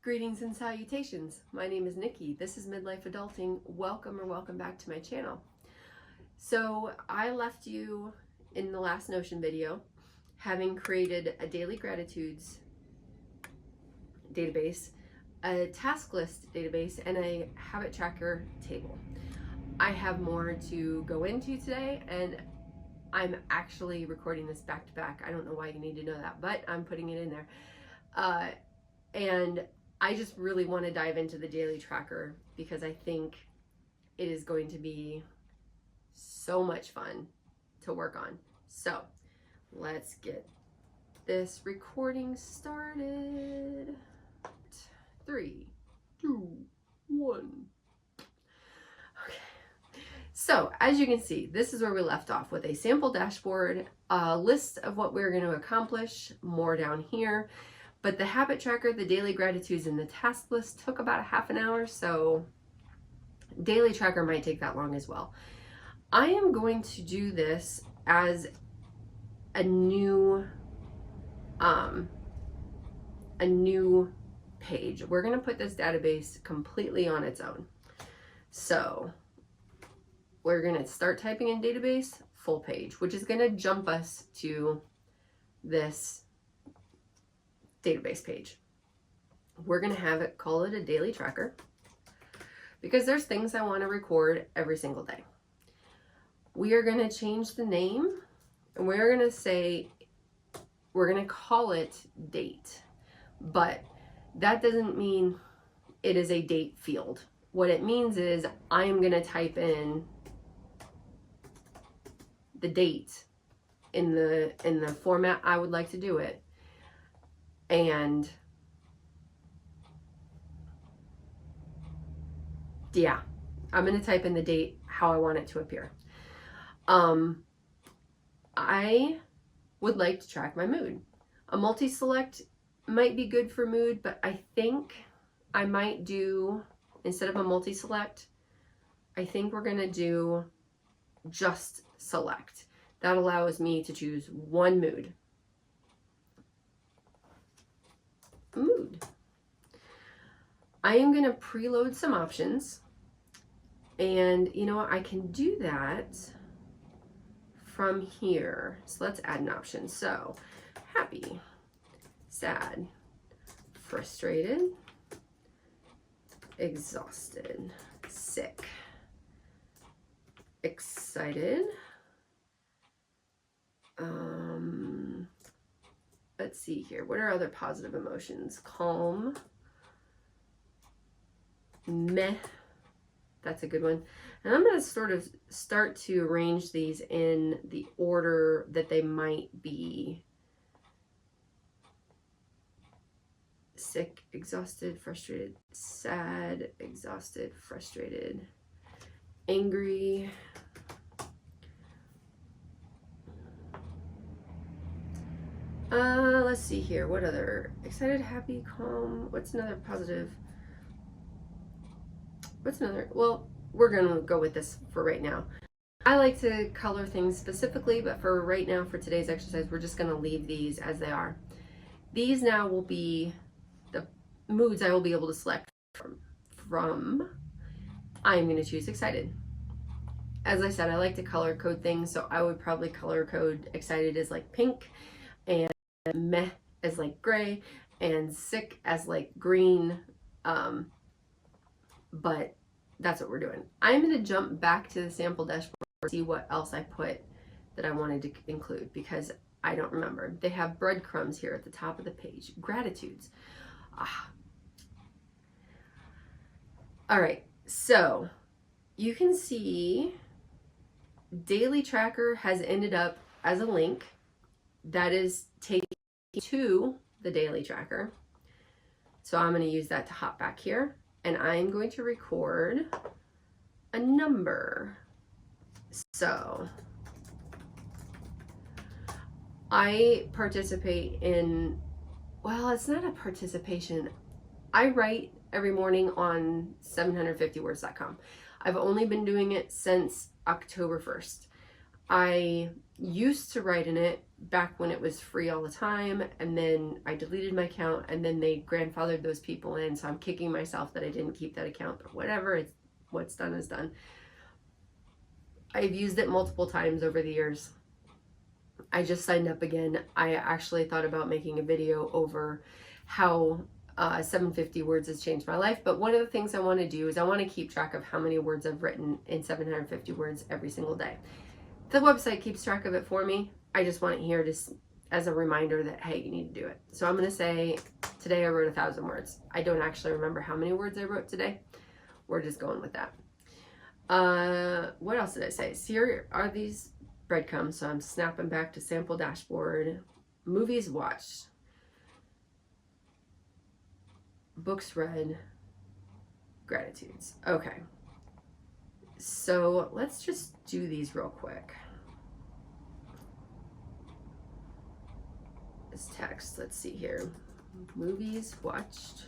Greetings and salutations. My name is Nikki. This is Midlife Adulting. Welcome back to my channel. So I left you in the last Notion video having created a daily gratitudes database, a task list database, and a habit tracker table. I have more to go into today, and I'm actually recording this back to back. I don't know why you need to know that, but I'm putting it in there. And I just really want to dive into the daily tracker because I think it is going to be so much fun to work on. So let's get this recording started. 3, 2, 1. Okay. So as you can see, this is where we left off with a sample dashboard, a list of what we're going to accomplish, more down here. But the habit tracker, the daily gratitudes, and the task list took about a half an hour, so daily tracker might take that long as well. I am going to do this as a new page. We're going to put this database completely on its own. So we're going to start typing in database, full page, which is going to jump us to this database page. We're going to have it, call it a daily tracker, because there's things I want to record every single day. We are going to change the name, and we're going to say, we're going to call it date, but that doesn't mean it is a date field. What it means is I'm going to type in the date in the format I would like to do it. And yeah, I'm going to type in the date how I want it to appear. I would like to track my mood. A multi-select might be good for mood, but I think I might do, instead of a multi-select, I think we're going to do just select. That allows me to choose one mood. I am going to preload some options, and you know what, I can do that from here. So let's add an option. So happy, sad, frustrated, exhausted, sick, excited, let's see here, what are other positive emotions? Calm, meh, that's a good one. And I'm going to sort of start to arrange these in the order that they might be. Sick, exhausted, frustrated, sad, exhausted, frustrated, angry, let's see here, what other? Excited, happy, calm, what's another positive? What's another? Well, we're going to go with this for right now. I like to color things specifically, but for right now, for today's exercise, we're just going to leave these as they are. These now will be the moods I will be able to select from. I'm going to choose excited. As I said, I like to color code things, so I would probably color code excited as like pink, and meh as like gray, and sick as like green. But that's what we're doing. I'm going to jump back to the sample dashboard and see what else I put that I wanted to include, because I don't remember. They have breadcrumbs here at the top of the page. Gratitudes. All right, so you can see daily tracker has ended up as a link that is taking to the daily tracker. So I'm going to use that to hop back here. And I'm going to record a number. So I participate in, well, it's not a participation. I write every morning on 750words.com. I've only been doing it since October 1st. I used to write in it back when it was free all the time, and then I deleted my account, and then they grandfathered those people in, so I'm kicking myself that I didn't keep that account, but whatever, it's what's done is done. I've used it multiple times over the years. I just signed up again. I actually thought about making a video over how 750 words has changed my life, but one of the things I want to do is I want to keep track of how many words I've written in 750 words every single day. The website keeps track of it for me. I just want it here just as a reminder that, hey, you need to do it. So I'm going to say today I wrote 1,000 words. I don't actually remember how many words I wrote today. We're just going with that. What else did I say? See, here are these breadcrumbs. So I'm snapping back to sample dashboard. Movies watched. Books read. Gratitudes. Okay. So let's just do these real quick. This text, let's see here. Movies watched.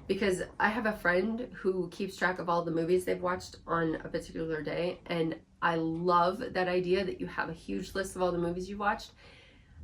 Because I have a friend who keeps track of all the movies they've watched on a particular day, and I love that idea that you have a huge list of all the movies you watched.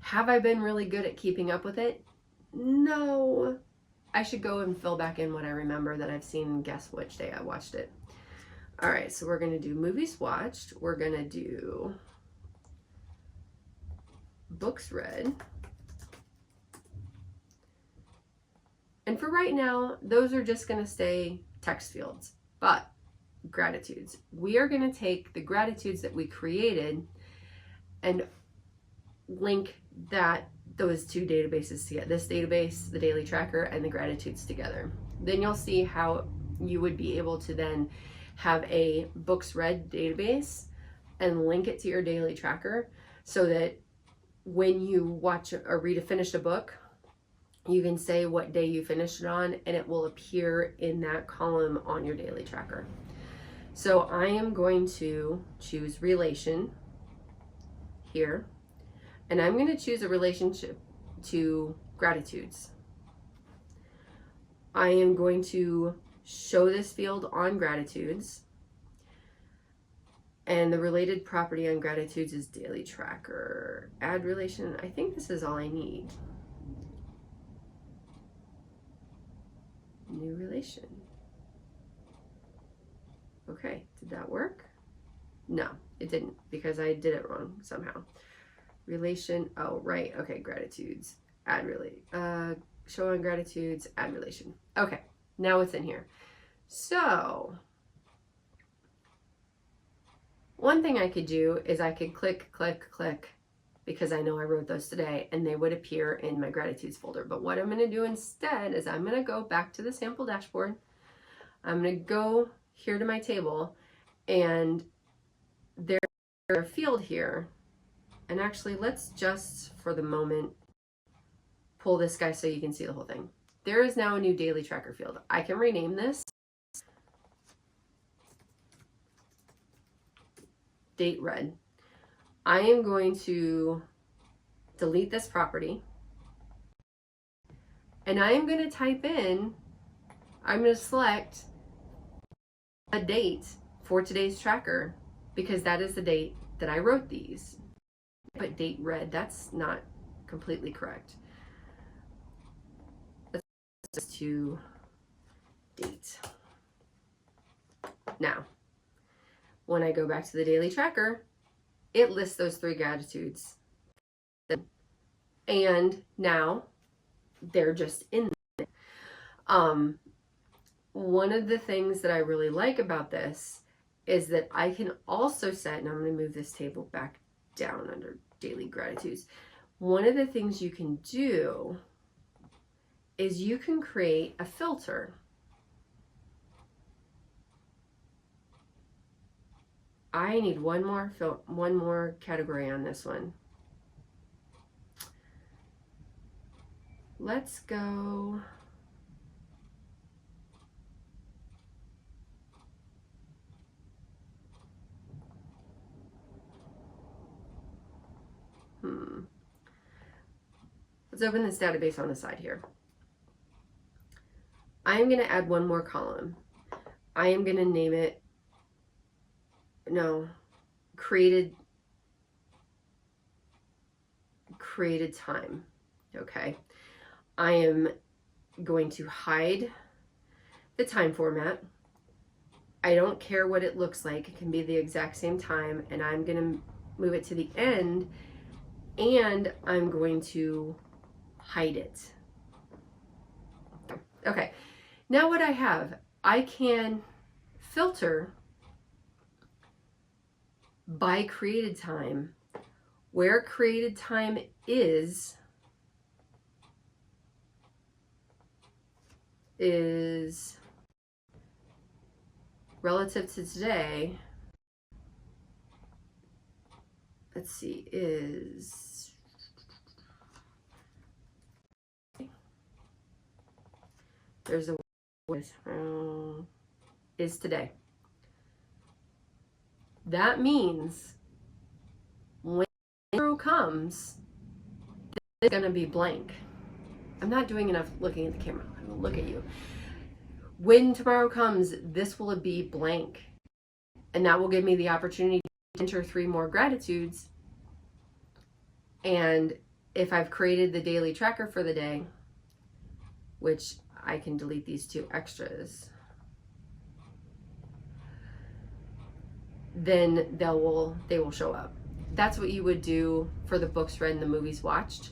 Have I been really good at keeping up with it? No. I should go and fill back in what I remember that I've seen and guess which day I watched it. All right, so we're going to do movies watched. We're going to do books read. And for right now, those are just going to stay text fields. But gratitudes. We are going to take the gratitudes that we created and link those two databases together. This database, the daily tracker, and the gratitudes together. Then you'll see how you would be able to then have a books read database and link it to your daily tracker so that when you watch or finish a book, you can say what day you finished it on, and it will appear in that column on your daily tracker. So I am going to choose relation here, and I'm going to choose a relationship to gratitudes. I am going to show this field on gratitudes, and the related property on gratitudes is daily tracker. Add relation. I think this is all I need. New relation. Okay, did that work? No, it didn't, because I did it wrong somehow. Relation, oh, right, okay, gratitudes, add show on gratitudes, add relation. Okay, now it's in here. So, one thing I could do is I could click, because I know I wrote those today, and they would appear in my gratitudes folder. But what I'm going to do instead is I'm going to go back to the sample dashboard. I'm going to go here to my table, and there's a field here. And actually, let's just, for the moment, pull this guy so you can see the whole thing. There is now a new daily tracker field. I can rename this. Date read. I am going to delete this property, and I am going to type in, I'm going to select a date for today's tracker, because that is the date that I wrote these. But date read, that's not completely correct. Let's just to date. Now, when I go back to the daily tracker, it lists those 3 gratitudes. And now they're just in there. One of the things that I really like about this is that I can also set, and I'm going to move this table back down under daily gratitudes. One of the things you can do is you can create a filter. I need one more category on this one. Let's go. Let's open this database on the side here. I am going to add one more column. I am going to name it, created created time. Okay, I am going to hide the time format. I don't care what it looks like. It can be the exact same time, and I'm going to move it to the end, and I'm going to hide it. Okay, now what I have, I can filter by created time. Where created time is relative to today. Let's see, there's a is today. That means when tomorrow comes, it's going to be blank. I'm not doing enough looking at the camera. I will look at you. When tomorrow comes, this will be blank. And that will give me the opportunity to enter 3 more gratitudes. And if I've created the daily tracker for the day, which I can delete these 2 extras, then they will show up. That's what you would do for the books read and the movies watched.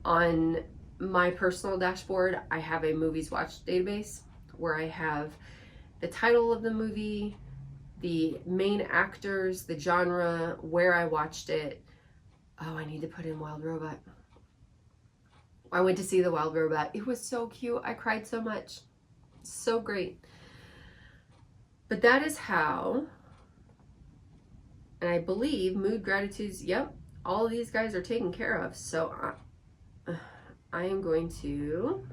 On my personal dashboard, I have a movies watched database where I have the title of the movie, the main actors, the genre, where I watched it. Oh, I need to put in Wild Robot. I went to see the Wild Robot. It was so cute. I cried so much. So great. But that is how, and I believe mood gratitudes, yep, all of these guys are taken care of. So I am going to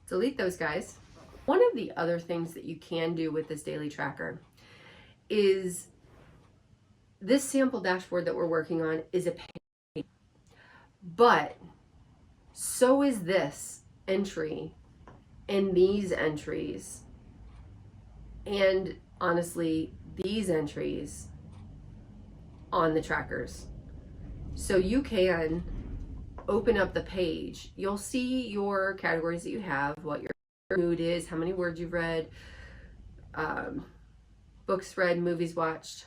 delete those guys. One of the other things that you can do with this daily tracker is this sample dashboard that we're working on is a pain, but so is this entry and these entries, and honestly these entries on the trackers. So you can open up the page, you'll see your categories that you have, what your mood is, how many words you've read, books read, movies watched,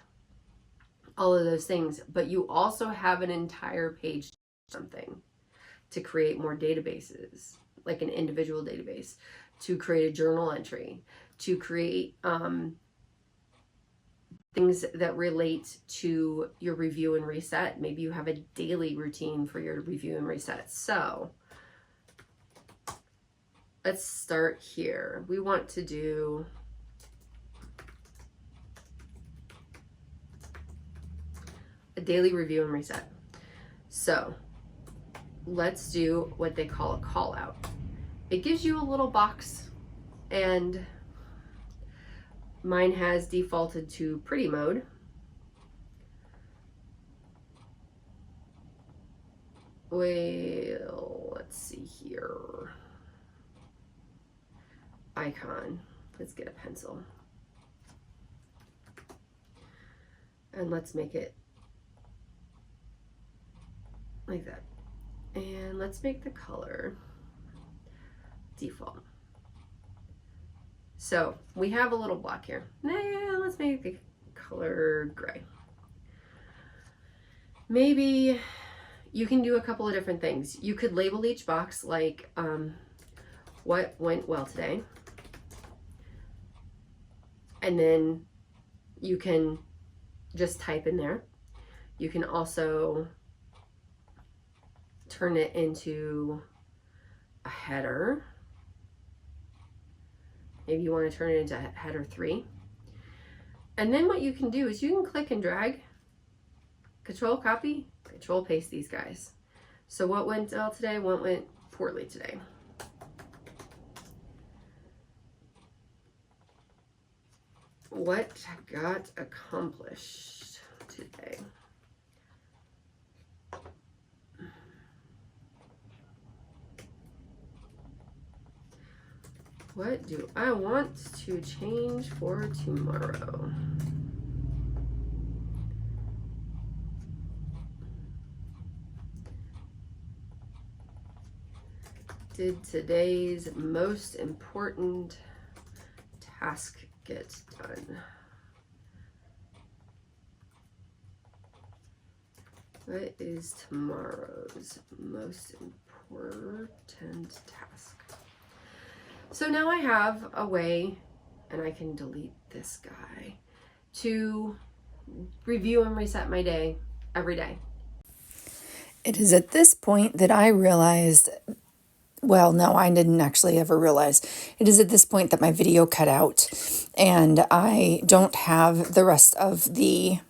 all of those things. But you also have an entire page something to create more databases, like an individual database, to create a journal entry, to create things that relate to your review and reset. Maybe you have a daily routine for your review and reset. So let's start here. We want to do a daily review and reset. So let's do what they call a call out. It gives you a little box, and mine has defaulted to pretty mode. Well, let's see here. Icon. Let's get a pencil. And let's make it like that. And let's make the color default. So we have a little block here. Let's make the color gray. Maybe you can do a couple of different things. You could label each box like what went well today. And then you can just type in there. You can also turn it into a header. Maybe you want to turn it into header 3. And then what you can do is you can click and drag, control copy, control paste these guys. So what went well today, what went poorly today. What got accomplished today? What do I want to change for tomorrow? Did today's most important task get done? What is tomorrow's most important task? So now I have a way, and I can delete this guy, to review and reset my day every day. It is at this point that I realized, well, no, I didn't actually ever realize. It is at this point that my video cut out and I don't have the rest of the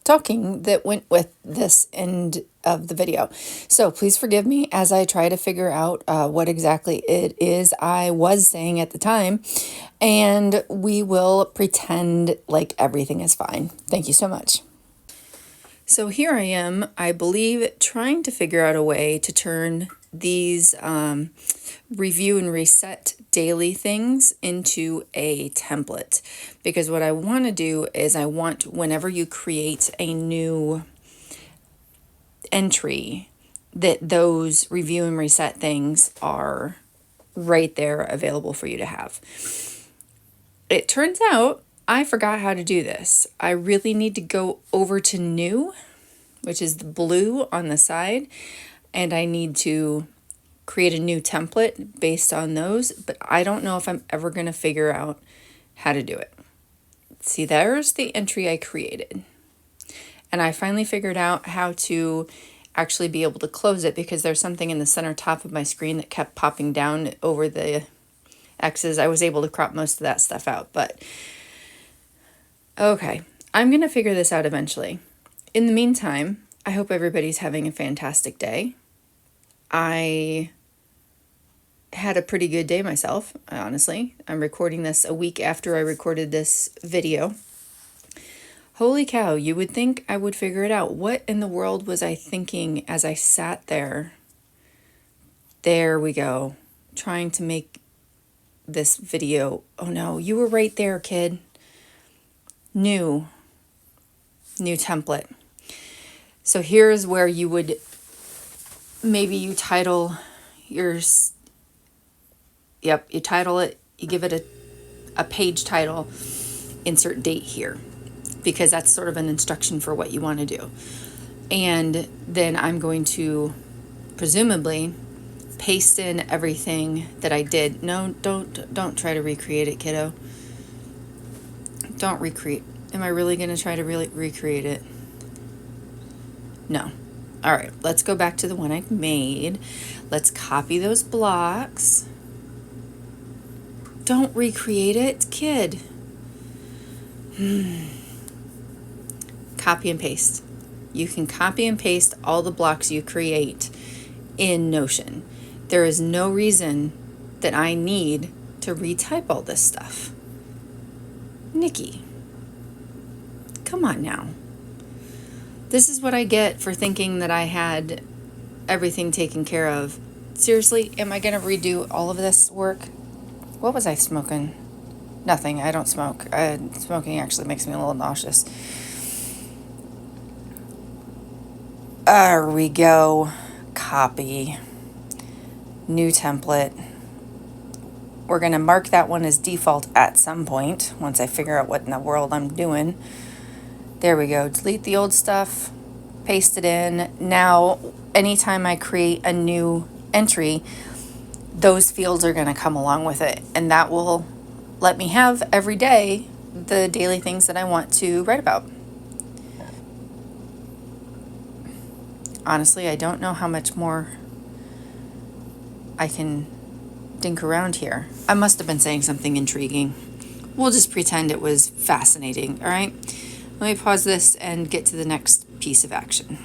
talking that went with this end of the video. So please forgive me as I try to figure out what exactly it is I was saying at the time, and we will pretend like everything is fine. Thank you so much. So here I am, I believe, trying to figure out a way to turn these review and reset daily things into a template. Because what I want to do is I want, whenever you create a new entry, that those review and reset things are right there available for you to have. It turns out I forgot how to do this. I really need to go over to new, which is the blue on the side, and I need to create a new template based on those, but I don't know if I'm ever going to figure out how to do it. See, there's the entry I created. And I finally figured out how to actually be able to close it, because there's something in the center top of my screen that kept popping down over the X's. I was able to crop most of that stuff out, but okay, I'm going to figure this out eventually. In the meantime, I hope everybody's having a fantastic day. I had a pretty good day myself, honestly. I'm recording this a week after I recorded this video. Holy cow, you would think I would figure it out. What in the world was I thinking as I sat there? There we go. Trying to make this video. Oh no, you were right there, kid. New template. So here's where you would, maybe you title yours. Yep, you title it, you give it a page title, insert date here, because that's sort of an instruction for what you want to do. And then I'm going to presumably paste in everything that I did. No, don't try to recreate it, kiddo. Don't recreate. Am I really going to try to really recreate it? No. All right, let's go back to the one I made. Let's copy those blocks. Don't recreate it, kid. Copy and paste. You can copy and paste all the blocks you create in Notion. There is no reason that I need to retype all this stuff. Nikki, come on now. This is what I get for thinking that I had everything taken care of. Seriously, am I going to redo all of this work? What was I smoking? Nothing. I don't smoke. Smoking actually makes me a little nauseous. There we go. Copy. New template. We're going to mark that one as default at some point once I figure out what in the world I'm doing. There we go. Delete the old stuff. Paste it in. Now, anytime I create a new entry, those fields are going to come along with it, and that will let me have every day the daily things that I want to write about. Honestly, I don't know how much more I can dink around here. I must have been saying something intriguing. We'll just pretend it was fascinating, all right? Let me pause this and get to the next piece of action.